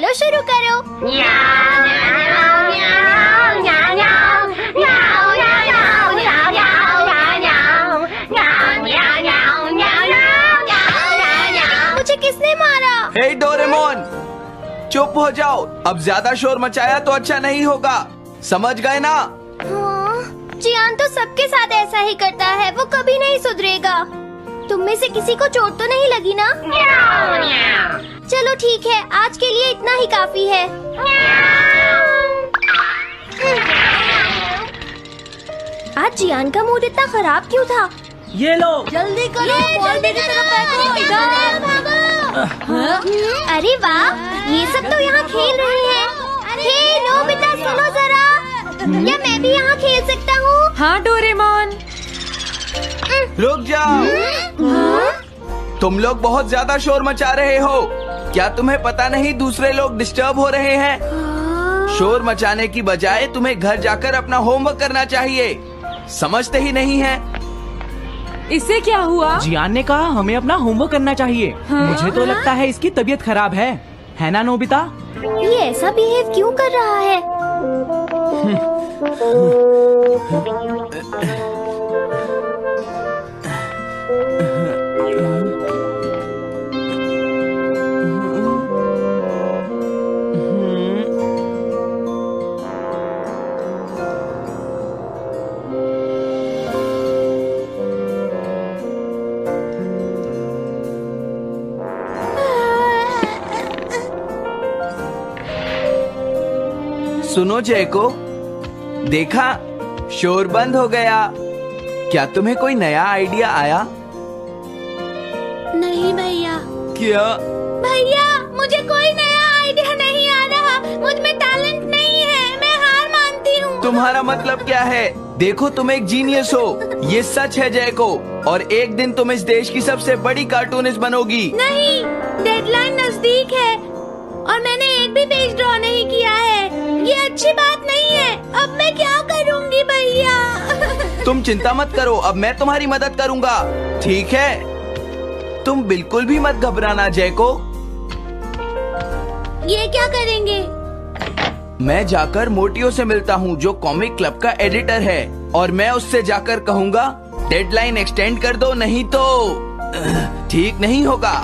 चलो शुरू करो। मुझे किसने मारा? हे डोरेमोन, चुप हो जाओ। अब ज्यादा शोर मचाया तो अच्छा नहीं होगा, समझ गए ना? जियान तो सबके साथ ऐसा ही करता है, वो कभी नहीं सुधरेगा। तुम में से किसी को चोट तो नहीं लगी ना? चलो ठीक है, आज के लिए इतना ही काफी है। आज जियान का मूड इतना खराब क्यों था? ये लो, जल्दी करो, जल्दी अरे वाह, ये सब तो यहाँ खेल रहे हैं। हे नोबिता, सुनो जरा, क्या मैं भी यहाँ खेल सकता हूँ? हाँ डोरेमोन। रुक जाओ, तुम लोग बहुत ज्यादा शोर मचा रहे हो। क्या तुम्हें पता नहीं दूसरे लोग डिस्टर्ब हो रहे हैं? शोर मचाने की बजाय तुम्हें घर जाकर अपना होमवर्क करना चाहिए, समझते ही नहीं है। इससे क्या हुआ? जियान ने कहा हमें अपना होमवर्क करना चाहिए। मुझे तो लगता है इसकी तबीयत खराब है ना नोबिता? ये ऐसा बिहेव क्यों कर रहा है? सुनो जैको, देखा, शोर बंद हो गया। क्या तुम्हें कोई नया आइडिया आया? नहीं भैया। क्या? भैया, मुझे कोई नया आइडिया नहीं आ रहा। मुझ में टैलेंट नहीं है, मैं हार मानती हूँ। तुम्हारा मतलब क्या है? देखो, तुम एक जीनियस हो, ये सच है जैको। और एक दिन तुम इस देश की सबसे बड़ी कार्टूनिस्ट बनोगी। नहीं, डेडलाइन नजदीक है और मैंने एक भी पेज ड्रॉ नहीं किया है। ये अच्छी बात नहीं है। अब मैं क्या करूँगी भैया? तुम चिंता मत करो, अब मैं तुम्हारी मदद करूँगा, ठीक है? तुम बिल्कुल भी मत घबराना जैको। ये क्या करेंगे? मैं जाकर मोटियो से मिलता हूँ, जो कॉमिक क्लब का एडिटर है, और मैं उससे जाकर कहूँगा डेडलाइन एक्सटेंड कर दो, नहीं तो ठीक नहीं होगा।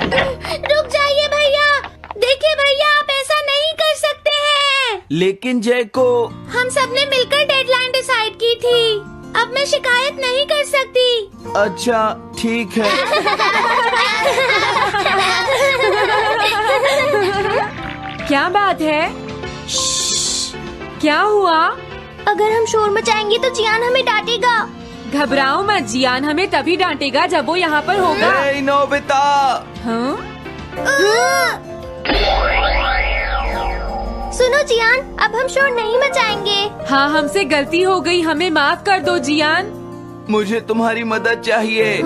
रुक जाइए भैया। देखिए भैया, आप ऐसा नहीं कर सकते हैं। लेकिन जैको, हम सबने मिलकर डेडलाइन डिसाइड की थी। अब मैं शिकायत नहीं कर सकती। अच्छा ठीक है। क्या बात है? क्या हुआ? अगर हम शोर मचाएंगे तो जियान हमें डांटेगा। घबराओ मत, जियान हमें तभी डांटेगा जब वो यहाँ पर होगा। हे नोबिता। हाँ? सुनो जियान, अब हम शोर नहीं मचाएंगे। हाँ, हमसे गलती हो गई, हमें माफ कर दो जियान। मुझे तुम्हारी मदद चाहिए।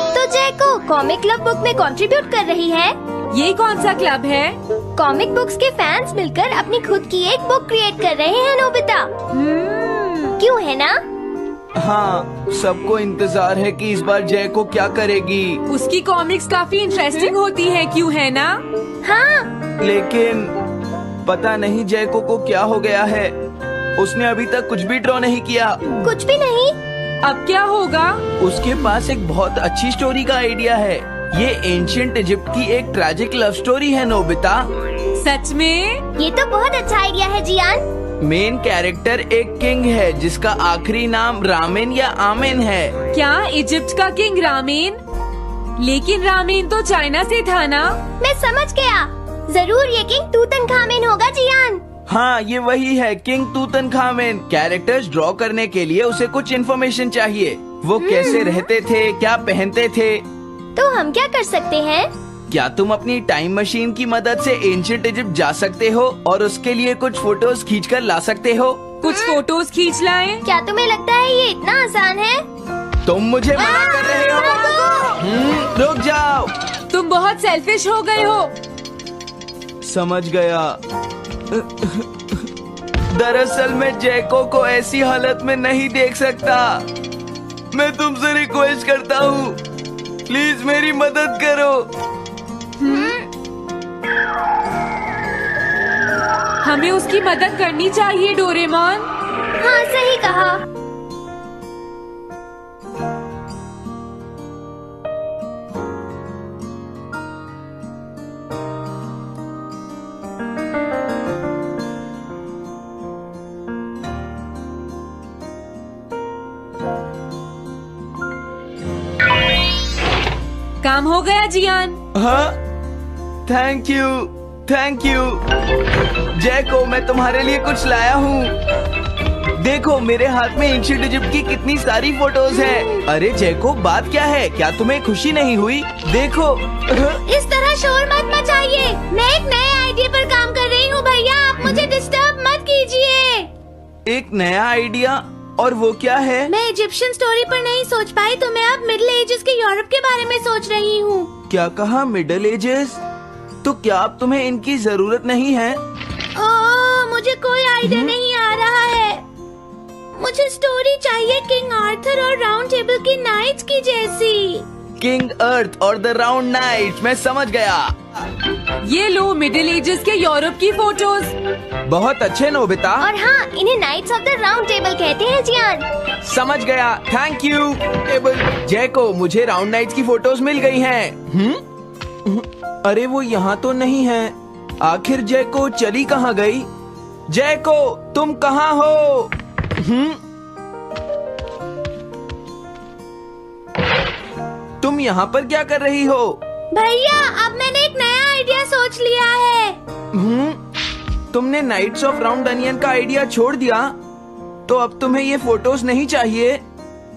तो जैको कॉमिक क्लब बुक में कंट्रीब्यूट कर रही है। ये कौन सा क्लब है? कॉमिक बुक्स के फैंस मिलकर अपनी खुद की एक बुक क्रिएट कर रहे हैं नोबिता। क्यों है ना? हाँ, सबको इंतजार है कि इस बार जैको क्या करेगी। उसकी कॉमिक्स काफी इंटरेस्टिंग होती है, क्यों है ना? हाँ। लेकिन पता नहीं जैको को क्या हो गया है। उसने अभी तक कुछ भी ड्रॉ नहीं किया। कुछ भी नहीं? अब क्या होगा? उसके पास एक बहुत अच्छी स्टोरी का आइडिया है। ये एंशिएंट इजिप्ट की एक ट्रैजिक लव स्टोरी है नोबिता। सच में? ये तो बहुत अच्छा आइडिया है जियान। मेन कैरेक्टर एक किंग है जिसका आखिरी नाम रामेन या आमेन है। क्या इजिप्ट का किंग रामेन? लेकिन रामेन तो चाइना से था ना? मैं समझ गया, जरूर ये किंग तूतनखामेन होगा जियान। हाँ, ये वही है, किंग तूतनखामेन। कैरेक्टर्स ड्रॉ करने के लिए उसे कुछ इन्फॉर्मेशन चाहिए। वो कैसे रहते थे, क्या पहनते थे। तो हम क्या कर सकते हैं? क्या तुम अपनी टाइम मशीन की मदद से एंशिएंट इजिप्ट जा सकते हो और उसके लिए कुछ फोटोज खींचकर ला सकते हो? कुछ फोटोज खींच लाएं? क्या तुम्हें लगता है ये इतना आसान है? तुम मुझे मना कर रहे हो। रुक जाओ। तुम बहुत सेल्फिश हो गए हो। समझ गया। दरअसल मैं जैको को ऐसी हालत में नहीं देख सकता। मैं तुमसे रिक्वेस्ट करता हूँ, प्लीज मेरी मदद करो। हमें उसकी मदद करनी चाहिए डोरेमोन। हाँ सही कहा। काम हो गया जियान। हाँ, थैंक यू, थैंक यू। जैको, मैं तुम्हारे लिए कुछ लाया हूँ। देखो मेरे हाथ में एंशिएंट इजिप्ट की कितनी सारी फोटोज हैं। अरे जैको, बात क्या है? क्या तुम्हें खुशी नहीं हुई? देखो। इस तरह शोर मत मचाइए। मैं एक नए आइडिया पर काम कर रही हूँ भैया, आप मुझे डिस्टर्ब मत कीजिए। एक नया आइडिया? और वो क्या है? मैं इजिप्शियन स्टोरी पर नहीं सोच पाई तो मैं अब मिडिल एजेस के यूरोप के बारे में सोच रही हूँ। क्या कहा? Middle ages? तो क्या अब तुम्हें इनकी जरूरत नहीं है? मुझे कोई आइडिया नहीं आ रहा है। मुझे स्टोरी चाहिए किंग आर्थर और राउंड टेबल की नाइट्स की जैसी। किंग अर्थ और द राउंड नाइट, मैं समझ गया। ये लो मिडिल एजेस के यूरोप की फोटोज। बहुत अच्छे नोबिता। और हाँ, इन्हें knights of the round table कहते हैं जियान। समझ गया, थैंक यू टेबल। जैको, मुझे राउंड नाइट्स की फोटोज मिल गई हैं। अरे वो यहाँ तो नहीं है। आखिर जैको चली कहाँ गई? जैको, तुम कहाँ हो? तुम यहाँ पर क्या कर रही हो? भैया, अब मैंने एक नया आइडिया सोच लिया है। तुमने नाइट्स ऑफ राउंड अनियन का आइडिया छोड़ दिया? तो अब तुम्हें ये फोटोज नहीं चाहिए?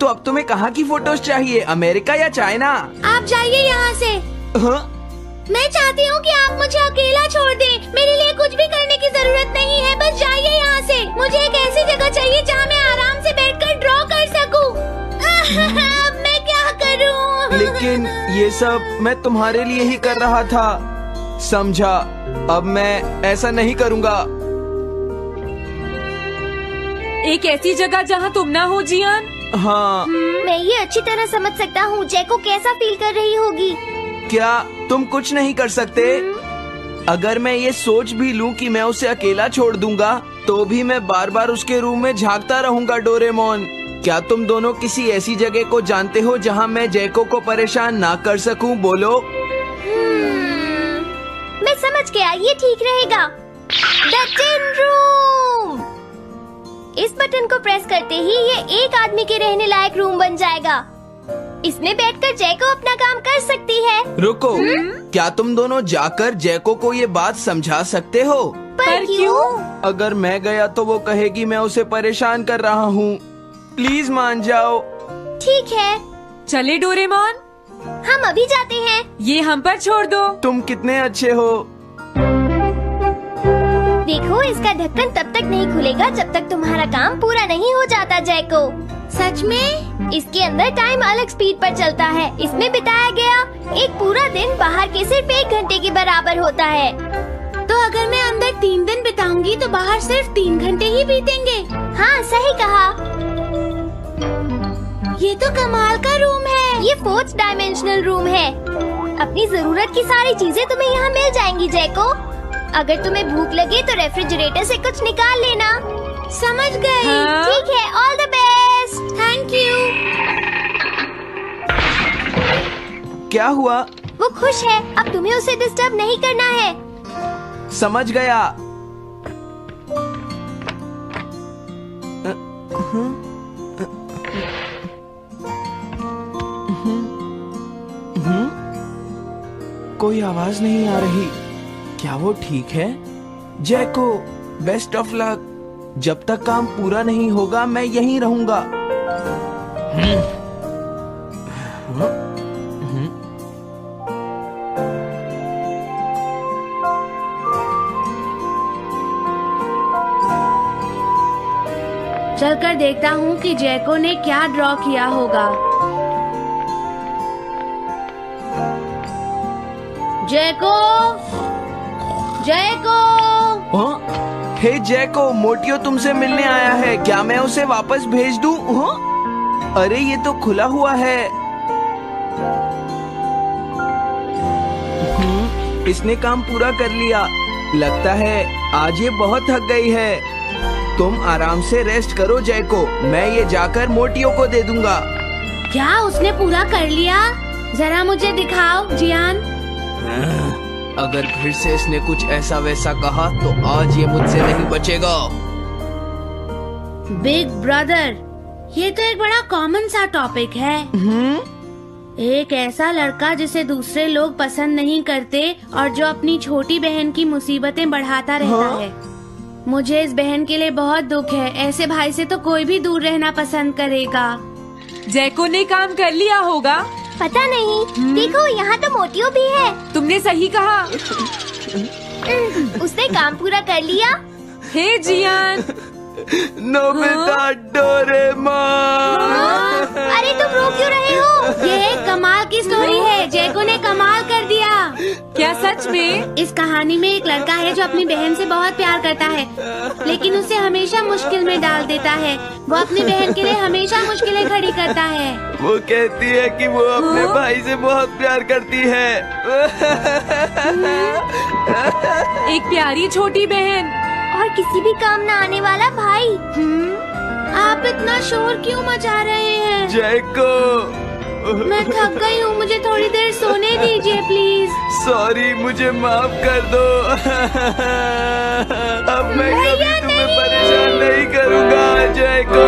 तो अब तुम्हें कहाँ की फोटोज चाहिए? अमेरिका या चाइना? आप जाइए यहाँ से। हाँ? मैं चाहती हूँ कि आप मुझे अकेला छोड़ दें। मेरे लिए कुछ भी करने की जरूरत नहीं है, बस जाइए यहाँ से। मुझे एक ऐसी जगह चाहिए जहाँ मैं आराम से बैठकर ड्रॉ कर सकूँ। अब मैं क्या करूँ? लेकिन ये सब मैं तुम्हारे लिए ही कर रहा था, समझा? अब मैं ऐसा नहीं करूँगा। एक ऐसी जगह जहाँ तुम ना हो जियान। हाँ। मैं ये अच्छी तरह समझ सकता हूँ जैको कैसा फील कर रही होगी। क्या तुम कुछ नहीं कर सकते? अगर मैं ये सोच भी लूं कि मैं उसे अकेला छोड़ दूंगा, तो भी मैं बार बार उसके रूम में झांकता रहूंगा। डोरेमोन, क्या तुम दोनों किसी ऐसी जगह को जानते हो जहां मैं जैको को परेशान ना कर सकूं? बोलो। मैं समझ गया, ये ठीक रहेगा। The tin room. इस बटन को प्रेस करते ही ये एक आदमी के रहने लायक रूम बन जाएगा। इसमें बैठकर जैको अपना काम कर सकती है। रुको, क्या तुम दोनों जाकर जैको को ये बात समझा सकते हो? पर क्यों? अगर मैं गया तो वो कहेगी मैं उसे परेशान कर रहा हूँ। प्लीज मान जाओ। ठीक है, चले डोरेमोन, हम अभी जाते हैं। ये हम पर छोड़ दो। तुम कितने अच्छे हो। देखो, इसका ढक्कन तब तक नहीं खुलेगा जब तक तुम्हारा काम पूरा नहीं हो जाता जैको। सच में? इसके अंदर टाइम अलग स्पीड पर चलता है। इसमें बिताया गया एक पूरा दिन बाहर के सिर्फ 1 घंटे के बराबर होता है। तो अगर मैं अंदर 3 दिन बिताऊंगी तो बाहर सिर्फ 3 घंटे ही बीतेंगे। हाँ सही कहा। ये तो कमाल का रूम है। ये 4th डायमेंशनल रूम है। अपनी जरूरत की सारी चीजें तुम्हें यहाँ मिल जाएंगी जैको। अगर तुम्हें भूख लगे तो रेफ्रिजरेटर से कुछ निकाल लेना। समझ गई। हाँ? ठीक है, all the best. Thank you. क्या हुआ? वो खुश है, अब तुम्हें उसे डिस्टर्ब नहीं करना है। समझ गया। कोई आवाज नहीं आ रही। क्या वो ठीक है? जैको, बेस्ट ऑफ लक। जब तक काम पूरा नहीं होगा मैं यहीं रहूंगा। चलकर देखता हूँ कि जैको ने क्या ड्रॉ किया होगा। जैको, जैको। हाँ? हे जैको, मोटियो तुमसे मिलने आया है। क्या मैं उसे वापस भेज दूं? हाँ? अरे ये तो खुला हुआ है। इसने काम पूरा कर लिया। लगता है आज ये बहुत थक गई है। तुम आराम से रेस्ट करो जय को। मैं ये जाकर मोटियों को दे दूंगा। क्या उसने पूरा कर लिया? जरा मुझे दिखाओ जियान। अगर फिर से इसने कुछ ऐसा वैसा कहा तो आज ये मुझसे नहीं बचेगा। बिग ब्रदर, ये तो एक बड़ा कॉमन सा टॉपिक है। एक ऐसा लड़का जिसे दूसरे लोग पसंद नहीं करते और जो अपनी छोटी बहन की मुसीबतें बढ़ाता रहता है। मुझे इस बहन के लिए बहुत दुख है। ऐसे भाई से तो कोई भी दूर रहना पसंद करेगा। जैको ने काम कर लिया होगा। पता नहीं। देखो यहाँ तो मोटियो भी है। तुमने सही कहा। उसने काम पूरा कर लिया। हे जियान, नोबिता, डोरेमोन। अरे तुम रो क्यों रहे हो? ये एक कमाल की स्टोरी है। जैको ने कमाल कर दिया। क्या सच में? इस कहानी में एक लड़का है जो अपनी बहन से बहुत प्यार करता है, लेकिन उसे हमेशा मुश्किल में डाल देता है। वो अपनी बहन के लिए हमेशा मुश्किलें खड़ी करता है। वो कहती है कि वो अपने भाई से बहुत प्यार करती है। एक प्यारी छोटी बहन और किसी भी काम न आने वाला भाई। आप इतना शोर क्यों मचा रहे हैं? जय को मैं थक गई हूँ, मुझे थोड़ी देर सोने दीजिए प्लीज। सॉरी, मुझे माफ कर दो। अब मैं कभी तुम्हें परेशान नहीं करूँगा जय को।